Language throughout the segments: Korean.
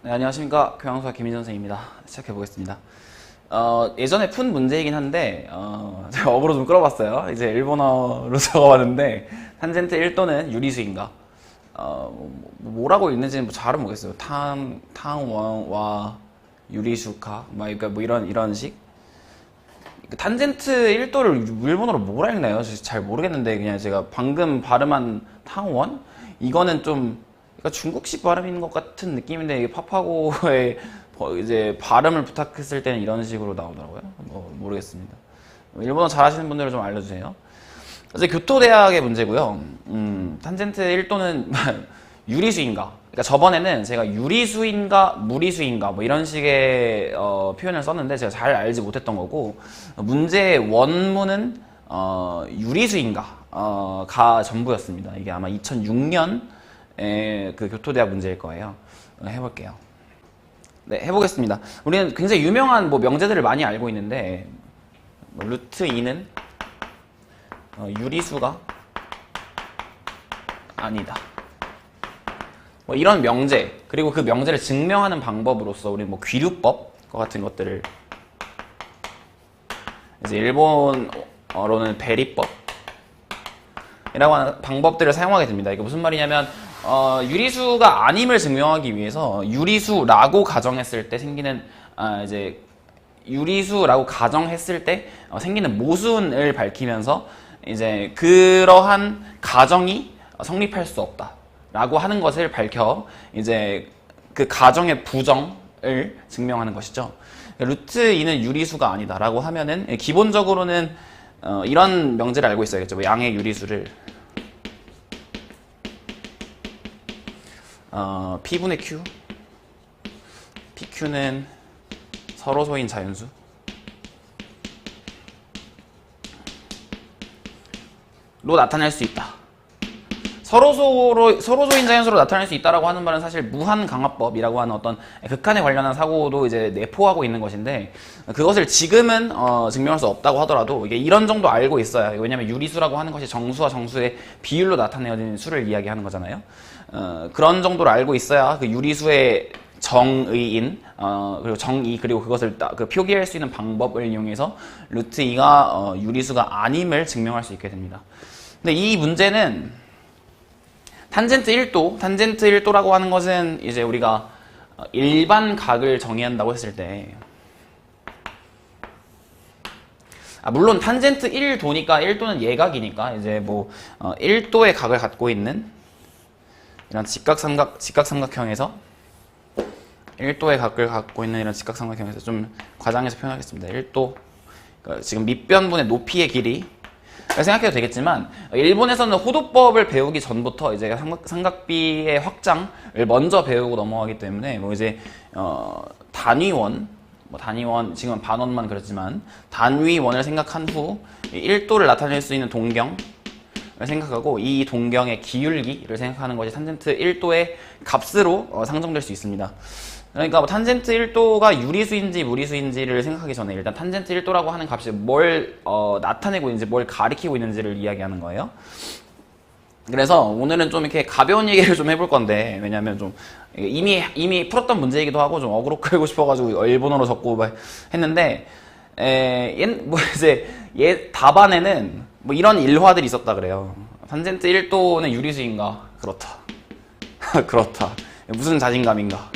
네, 안녕하십니까. 교양수학 김민선 선생입니다. 시작해 보겠습니다. 예전에 푼 문제이긴 한데, 제가 어그로 좀 끌어봤어요. 이제 일본어로 적어봤는데, 탄젠트 1도는 유리수인가? 뭐라고 읽는지는 잘은 모르겠어요. 탕원와 유리수카? 그러니까 뭐 이런 식? 탄젠트 1도를 일본어로 뭐라 읽나요? 잘 모르겠는데, 그냥 제가 방금 발음한 탕원? 이거는 좀, 그러니까 중국식 발음인 것 같은 느낌인데, 이게 파파고의 이제 발음을 부탁했을 때는 이런 식으로 나오더라고요. 모르겠습니다. 일본어 잘하시는 분들은 좀 알려주세요. 이제 교토대학의 문제고요. 탄젠트 1도는 유리수인가? 그러니까 저번에는 제가 유리수인가 무리수인가 뭐 이런 식의 표현을 썼는데 제가 잘 알지 못했던 거고, 문제의 원문은 유리수인가 가 전부였습니다. 이게 아마 2006년에 그 교토대학 문제일 거예요. 해볼게요. 네, 해보겠습니다. 우리는 굉장히 유명한 뭐 명제들을 많이 알고 있는데, 루트 2는 유리수가 아니다. 뭐 이런 명제, 그리고 그 명제를 증명하는 방법으로서 우리 뭐 귀류법 같은 것들을, 이제 일본어로는 베리법이라고 하는 방법들을 사용하게 됩니다. 이게 무슨 말이냐면, 유리수가 아님을 증명하기 위해서 유리수라고 가정했을 때 생기는, 이제 유리수라고 가정했을 때 생기는 모순을 밝히면서 이제 그러한 가정이 성립할 수 없다라고 하는 것을 밝혀 이제 그 가정의 부정을 증명하는 것이죠. 루트 2는 유리수가 아니다라고 하면은 기본적으로는 이런 명제를 알고 있어야겠죠. 뭐 양의 유리수를 P분의 Q, PQ는 서로소인 자연수, 로 나타낼 수 있다. 서로소인 자연수로 나타낼 수 있다라고 하는 말은 사실 무한강화법이라고 하는 어떤 극한에 관련한 사고도 이제 내포하고 있는 것인데, 그것을 지금은 증명할 수 없다고 하더라도 이게 이런 정도 알고 있어야. 왜냐면 유리수라고 하는 것이 정수와 정수의 비율로 나타내어지는 수를 이야기하는 거잖아요. 그런 정도로 알고 있어야 그 유리수의 정의인, 그리고 정의, 그리고 그것을 그 표기할 수 있는 방법을 이용해서 루트 2가 유리수가 아님을 증명할 수 있게 됩니다. 근데 이 문제는 탄젠트 1도라고 하는 것은 이제 우리가 일반 각을 정의한다고 했을 때, 물론 탄젠트 1도니까 1도는 예각이니까 이제 뭐 1도의 각을 갖고 있는 이런 직각삼각형에서 1도의 각을 갖고 있는 이런 직각삼각형에서 좀 과장해서 표현하겠습니다. 1도, 그러니까 지금 밑변분의 높이의 길이 생각해도 되겠지만, 일본에서는 호도법을 배우기 전부터 이제 삼각비의 확장을 먼저 배우고 넘어가기 때문에 뭐 이제 단위원, 지금은 반원만 그렇지만 단위원을 생각한 후 1도를 나타낼 수 있는 동경을 생각하고 이 동경의 기울기를 생각하는 것이 탄젠트 1도의 값으로 상정될 수 있습니다. 그러니까 뭐 탄젠트 1도가 유리수인지 무리수인지를 생각하기 전에 일단 탄젠트 1도라고 하는 값이 뭘 나타내고 있는지, 뭘 가리키고 있는지를 이야기하는 거예요. 그래서 오늘은 좀 이렇게 가벼운 얘기를 좀 해볼 건데, 왜냐면 좀 이미 풀었던 문제이기도 하고 좀 어그로 끌고 싶어가지고 일본어로 적고 했는데, 뭐 이제 답안에는 뭐 이런 일화들이 있었다 그래요. 탄젠트 1도는 유리수인가? 그렇다. 그렇다. 무슨 자신감인가?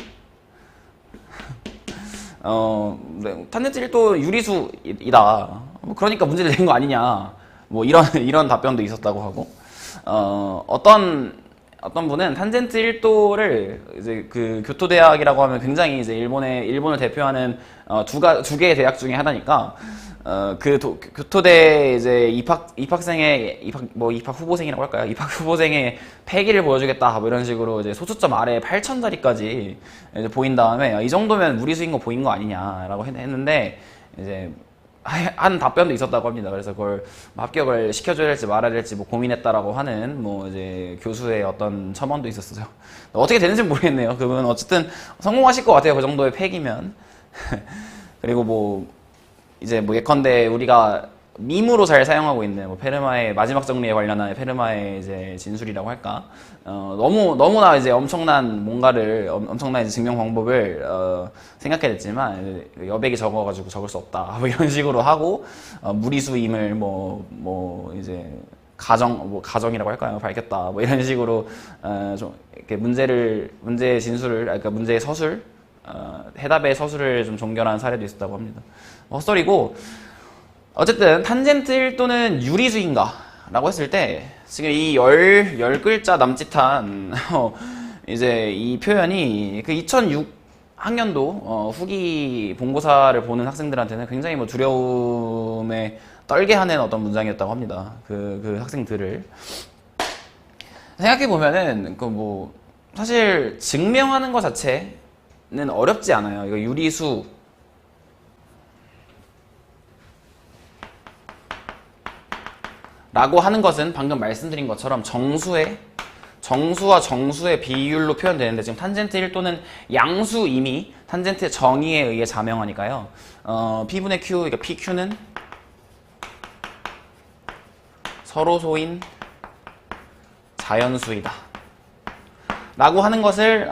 네, 탄젠트 1도 유리수이다. 그러니까 문제를 낸 거 아니냐. 뭐 이런 답변도 있었다고 하고, 어떤 분은 탄젠트 1도를 이제 그 교토대학이라고 하면 굉장히 이제 일본을 대표하는 두 개의 대학 중에 하나니까, 교토대 이제 입학 후보생이라고 할까요? 입학 후보생의 패기를 보여주겠다. 뭐 이런 식으로 이제 소수점 아래 8,000자리까지 이제 보인 다음에, 이 정도면 무리수인 거 보인 거 아니냐라고 했는데, 이제 한 답변도 있었다고 합니다. 그래서 그걸 합격을 시켜줘야 될지 말아야 될지 뭐 고민했다라고 하는 뭐 이제 교수의 어떤 첨언도 있었어요. 어떻게 되는지는 모르겠네요. 그분 어쨌든 성공하실 것 같아요. 그 정도의 패기면. 그리고 뭐 이제 뭐 예컨대 우리가 밈으로 잘 사용하고 있는 뭐 페르마의 마지막 정리에 관련한 페르마의 이제 진술이라고 할까. 너무나 이제 엄청난 뭔가를 엄청난 이제 증명 방법을 생각해야 됐지만 여백이 적어가지고 적을 수 없다 뭐 이런 식으로 하고 무리수임을 뭐 이제 가정이라고 할까요? 밝혔다 뭐 이런 식으로 좀 이렇게 문제의 진술을 그러니까 문제의 서술 해답의 서술을 좀 종결한 사례도 있었다고 합니다. 헛소리고 어쨌든 탄젠트 1도는 유리수인가? 라고 했을 때 지금 이 10글자 남짓한 이제 이 표현이 그 2006학년도 후기 본고사를 보는 학생들한테는 굉장히 뭐 두려움에 떨게 하는 어떤 문장이었다고 합니다. 그 학생들을 생각해 보면은 그 뭐 사실 증명하는 것 자체는 어렵지 않아요. 이거 유리수 라고 하는 것은 방금 말씀드린 것처럼 정수와 정수의 비율로 표현되는데 지금 탄젠트 1도는 양수임이 탄젠트의 정의에 의해 자명하니까요. P분의 Q, 그러니까 PQ는 서로소인 자연수이다. 라고 하는 것을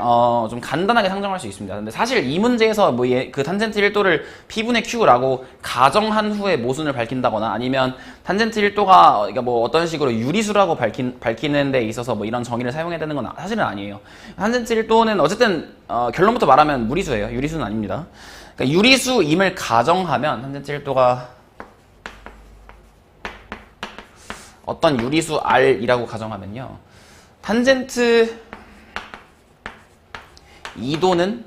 좀 간단하게 상정할 수 있습니다. 근데 사실 이 문제에서 뭐 그 탄젠트 1도를 P분의 Q라고 가정한 후에 모순을 밝힌다거나 아니면 탄젠트 1도가 그러니까 뭐 어떤 식으로 유리수라고 밝히는 데 있어서 뭐 이런 정의를 사용해야 되는 건 사실은 아니에요. 탄젠트 1도는 어쨌든 결론부터 말하면 무리수예요. 유리수는 아닙니다. 그러니까 유리수임을 가정하면 탄젠트 1도가 어떤 유리수 R이라고 가정하면요. 탄젠트 2도는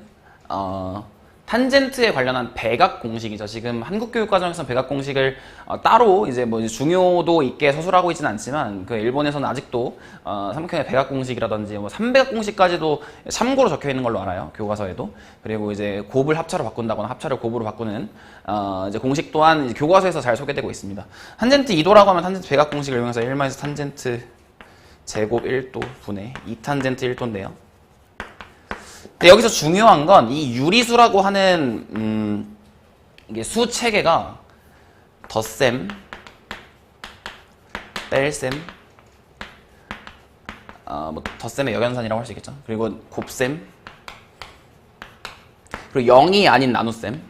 탄젠트에 관련한 백악 공식이죠. 지금 한국교육과정에서 백악 공식을 따로 이제 뭐 중요도 있게 서술하고 있지는 않지만 그 일본에서는 아직도 삼각형의 백악 공식이라든지 뭐 삼백악 공식까지도 참고로 적혀 있는 걸로 알아요. 교과서에도. 그리고 이제 곱을 합차로 바꾼다거나 합차를 곱으로 바꾸는 이제 공식 또한 이제 교과서에서 잘 소개되고 있습니다. 탄젠트 2도라고 하면 탄젠트 백악 공식을 이용해서 1마이너스 탄젠트 제곱 1도 분의 2탄젠트 1도인데요. 근데 여기서 중요한 건 이 유리수라고 하는 이게 수 체계가 덧셈, 뺄셈, 뭐 덧셈의 역연산이라고 할 수 있겠죠. 그리고 곱셈, 그리고 0이 아닌 나눗셈,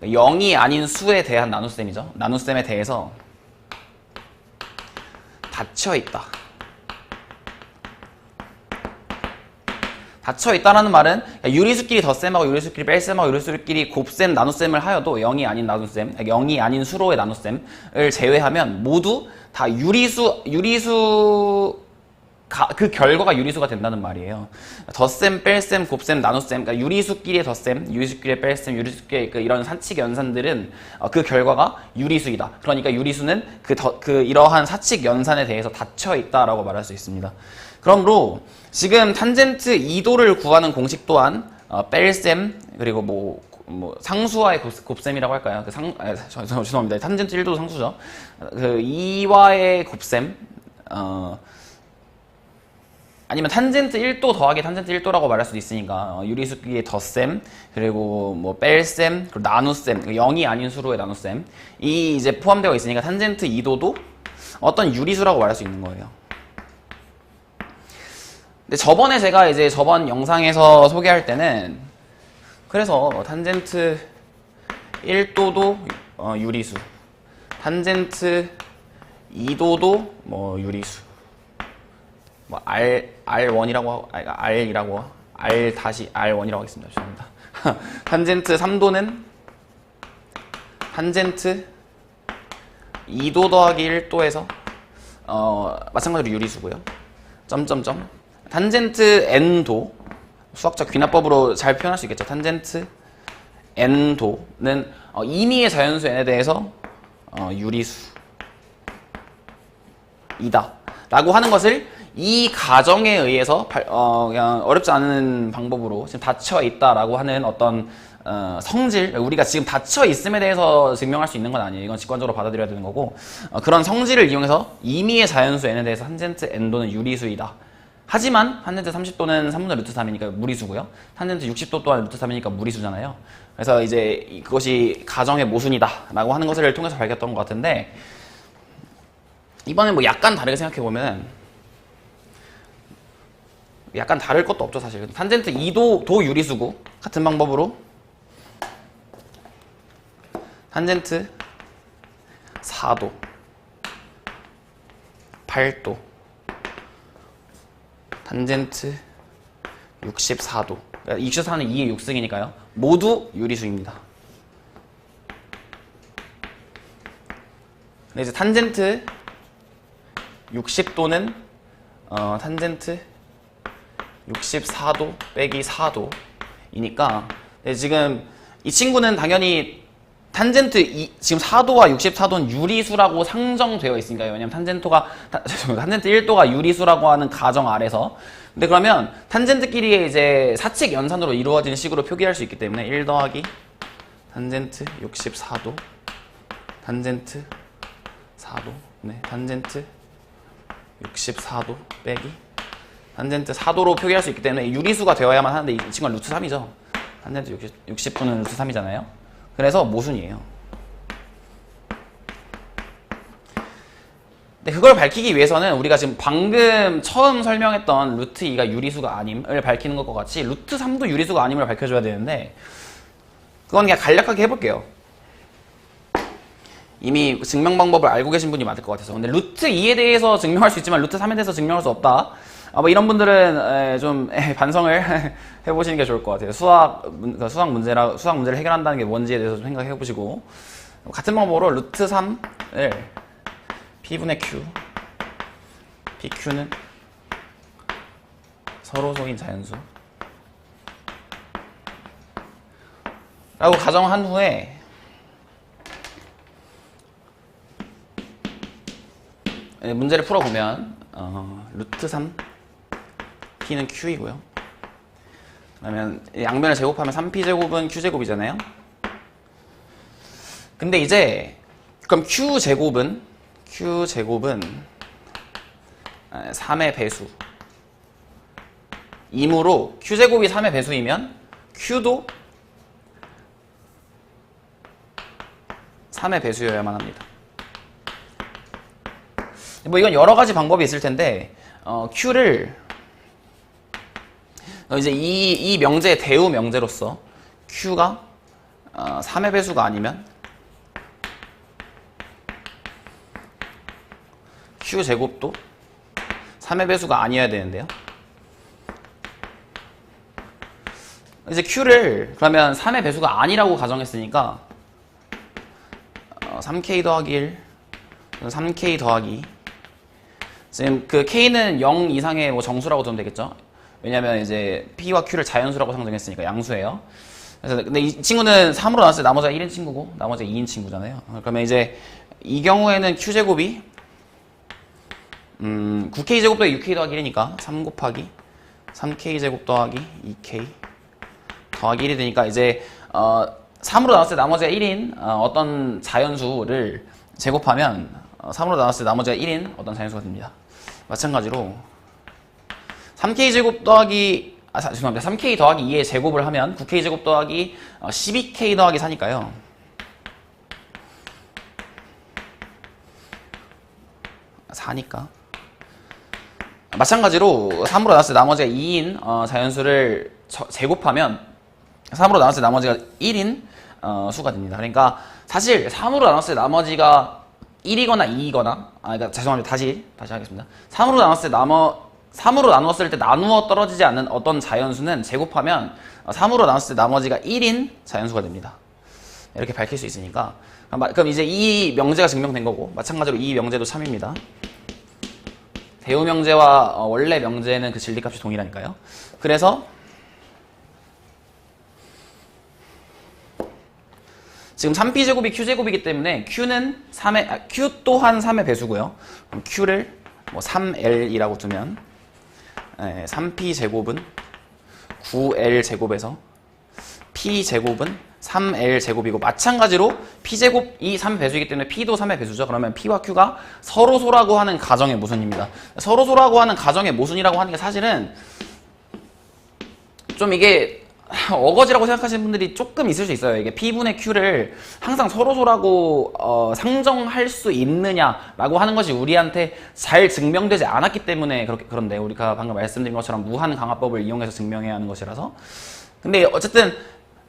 0이 아닌 수에 대한 나눗셈이죠. 나눗셈에 대해서 닫혀 있다. 닫혀 있다라는 말은 유리수끼리 덧셈하고 유리수끼리 뺄셈하고 유리수끼리 곱셈, 나눗셈을 하여도 0이 아닌 나눗셈, 0이 아닌 수로의 나눗셈을 제외하면 모두 다 그 결과가 유리수가 된다는 말이에요. 덧셈, 뺄셈, 곱셈, 나눗셈, 그러니까 유리수끼리의 덧셈, 유리수끼리의 뺄셈, 유리수끼리의 이런 사칙 연산들은 그 결과가 유리수이다. 그러니까 유리수는 이러한 사칙 연산에 대해서 닫혀 있다라고 말할 수 있습니다. 그러므로 지금 탄젠트 2도를 구하는 공식 또한 뺄셈 그리고 뭐 상수와의 곱셈이라고 할까요? 죄송합니다. 탄젠트 1도도 상수죠. 그 2와의 곱셈 아니면 탄젠트 1도 더하기 탄젠트 1도라고 말할 수도 있으니까 유리수끼리의 덧셈 그리고 뭐 뺄셈 그리고 나눗셈 0이 아닌 수로의 나눗셈 이 이제 포함되어 있으니까 탄젠트 2도도 어떤 유리수라고 말할 수 있는 거예요. 근데 저번에 제가 이제 저번 영상에서 소개할 때는 그래서 탄젠트 1도도 유리수, 탄젠트 2도도 뭐 유리수, 뭐 R1이라고 R이라고 R 다시 R1이라고 하겠습니다. 죄송합니다. 탄젠트 3도는 탄젠트 2도 더하기 1도에서 마찬가지로 유리수고요. 점점점 탄젠트 n도 수학적 귀납법으로 잘 표현할 수 있겠죠. 탄젠트 n도는 임의의 자연수 n에 대해서 유리수이다 라고 하는 것을 이 가정에 의해서 그냥 어렵지 않은 방법으로 지금 닫혀 있다라고 하는 어떤 성질, 우리가 지금 닫혀 있음에 대해서 증명할 수 있는 건 아니에요. 이건 직관적으로 받아들여야 되는 거고 그런 성질을 이용해서 임의의 자연수 n에 대해서 탄젠트 n도는 유리수이다 하지만 탄젠트 30도는 3분의 루트 3이니까 무리수고요. 탄젠트 60도 또한 루트 3이니까 무리수잖아요. 그래서 이제 그것이 가정의 모순이다 라고 하는 것을 통해서 밝혔던 것 같은데, 이번엔 뭐 약간 다르게 생각해보면 약간 다를 것도 없죠 사실. 탄젠트 2도 도 유리수고 같은 방법으로 탄젠트 4도 8도 탄젠트 64도, 64는 2의 6승이니까요 모두 유리수입니다. 근데 이제 탄젠트 60도는 탄젠트 64도 빼기 4도이니까 지금 이 친구는 당연히 탄젠트 지금 4도와 64도는 유리수라고 상정되어 있으니까요. 왜냐면 탄젠트 1도가 유리수라고 하는 가정 아래서. 근데 그러면 탄젠트끼리의 이제 사칙 연산으로 이루어지는 식으로 표기할 수 있기 때문에 1 더하기 탄젠트 64도 탄젠트 4도 네, 탄젠트 64도 빼기 탄젠트 4도로 표기할 수 있기 때문에 유리수가 되어야만 하는데 이 친구는 루트 3이죠. 탄젠트 60도는 루트 3이잖아요. 그래서 모순이에요. 근데 그걸 밝히기 위해서는 우리가 지금 방금 처음 설명했던 루트 2가 유리수가 아님을 밝히는 것과 같이 루트 3도 유리수가 아님을 밝혀줘야 되는데, 그건 그냥 간략하게 해볼게요. 이미 증명 방법을 알고 계신 분이 많을 것 같아서. 근데 루트 2에 대해서 증명할 수 있지만 루트 3에 대해서 증명할 수 없다. 뭐 이런 분들은 좀 반성을 해보시는 게 좋을 것 같아요. 수학 문제를 해결한다는 게 뭔지에 대해서 좀 생각해 보시고, 같은 방법으로 루트 3을 P분의 Q, PQ는 서로소인 자연수 라고 가정한 후에 문제를 풀어보면 루트 3 P는 Q이고요. 그러면 양변을 제곱하면 3P제곱은 Q제곱이잖아요. 근데 이제 그럼 Q제곱은 3의 배수 이므로 Q제곱이 3의 배수이면 Q도 3의 배수여야만 합니다. 뭐 이건 여러 가지 방법이 있을 텐데 Q를 이제 이 명제의 대우 명제로서 Q가 3의 배수가 아니면 Q제곱도 3의 배수가 아니어야 되는데요. 이제 Q를 그러면 3의 배수가 아니라고 가정했으니까 3K 더하기 1 3K 더하기 지금 그 K는 0 이상의 뭐 정수라고 두면 되겠죠. 왜냐면 이제 P와 Q를 자연수라고 상정했으니까 양수예요. 그래서 근데 이 친구는 3으로 나눴을 때 나머지가 1인 친구고 나머지가 2인 친구잖아요. 그러면 이제 이 경우에는 Q제곱이 9K제곱 더하기 6K 더하기 1이니까 3 곱하기 3K제곱 더하기 2K 더하기 1이 되니까 이제 3으로 나눴을 때 나머지가 1인 어떤 자연수를 제곱하면 3으로 나눴을 때 나머지가 1인 어떤 자연수가 됩니다. 마찬가지로 3K제곱 더하기 죄송합니다. 3K 더하기 2의 제곱을 하면 9K제곱 더하기 12K 더하기 4니까요. 마찬가지로 3으로 나눴을 때 나머지가 2인 자연수를 제곱하면 3으로 나눴을 때 나머지가 1인 수가 됩니다. 그러니까 사실 3으로 나눴을 때 나머지가 1이거나 2이거나 그러니까 죄송합니다. 다시 하겠습니다. 3으로 나눴을 때 나누어 떨어지지 않는 어떤 자연수는 제곱하면 3으로 나눴을 때 나머지가 1인 자연수가 됩니다. 이렇게 밝힐 수 있으니까 그럼 이제 이 명제가 증명된 거고, 마찬가지로 이 명제도 참입니다. 대우 명제와 원래 명제는 그 진리값이 동일하니까요. 그래서 지금 3P제곱이 Q제곱이기 때문에 Q 또한 3의 배수고요. 그럼 Q를 뭐 3L이라고 두면 3P제곱은 9L제곱에서 P제곱은 3L 제곱이고 마찬가지로 P제곱이 3배수이기 때문에 P도 3의 배수죠. 그러면 P와 Q가 서로소라고 하는 가정의 모순입니다. 서로소라고 하는 가정의 모순이라고 하는 게 사실은 좀 이게 어거지라고 생각하시는 분들이 조금 있을 수 있어요. 이게 P분의 Q를 항상 서로소라고 상정할 수 있느냐라고 하는 것이 우리한테 잘 증명되지 않았기 때문에 그런데 우리가 방금 말씀드린 것처럼 무한강화법을 이용해서 증명해야 하는 것이라서. 근데 어쨌든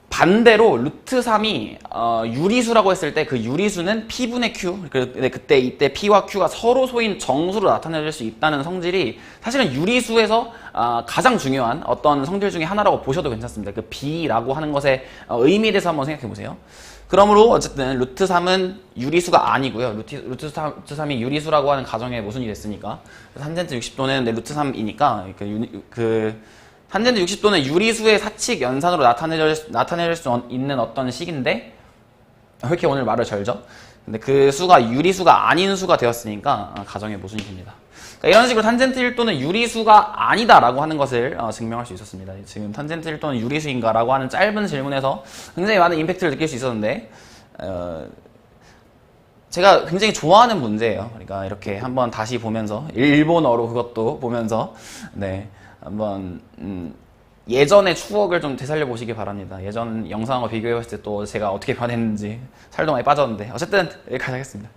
반대로 루트 3이 유리수라고 했을 때 그 유리수는 P분의 Q, 이때 P와 Q가 서로소인 정수로 나타낼 수 있다는 성질이 사실은 유리수에서 가장 중요한 어떤 성질 중에 하나라고 보셔도 괜찮습니다. 그 B라고 하는 것의 의미에 대해서 한번 생각해 보세요. 그러므로 어쨌든 루트 3은 유리수가 아니고요. 루트 3이 유리수라고 하는 가정의 모순이 됐으니까 탄젠트 60도는 루트 3이니까 탄젠트 60도는 유리수의 사칙 연산으로 나타낼 수 있는 어떤 식인데 왜 이렇게 오늘 말을 절죠? 근데 그 수가 유리수가 아닌 수가 되었으니까 가정의 모순이 됩니다. 그러니까 이런 식으로 탄젠트 1도는 유리수가 아니다라고 하는 것을 증명할 수 있었습니다. 지금 탄젠트 1도는 유리수인가라고 하는 짧은 질문에서 굉장히 많은 임팩트를 느낄 수 있었는데 제가 굉장히 좋아하는 문제예요. 그러니까 이렇게 한번 다시 보면서 일본어로 그것도 보면서 한번 예전의 추억을 좀 되살려 보시기 바랍니다. 예전 영상과 비교해 봤을 때 또 제가 어떻게 변했는지 살도 많이 빠졌는데 어쨌든 여기까지 하겠습니다.